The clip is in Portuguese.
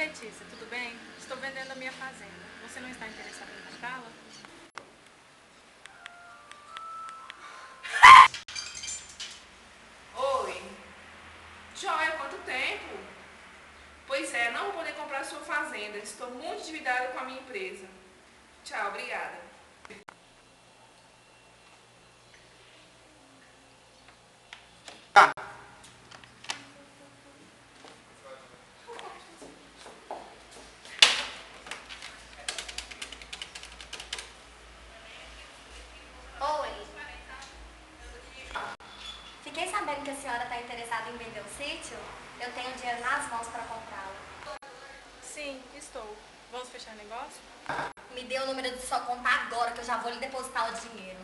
Letícia, tudo bem? Estou vendendo a minha fazenda. Você não está interessada em comprá-la? Oi. Joia, quanto tempo? Pois é, não vou poder comprar sua fazenda. Estou muito endividada com a minha empresa. Tchau, obrigada. Oi. Fiquei sabendo que a senhora está interessada em vender o sítio. Eu tenho dinheiro nas mãos para comprá-lo. Sim, estou. Vamos fechar negócio? Me dê o número de sua conta agora que eu já vou lhe depositar o dinheiro.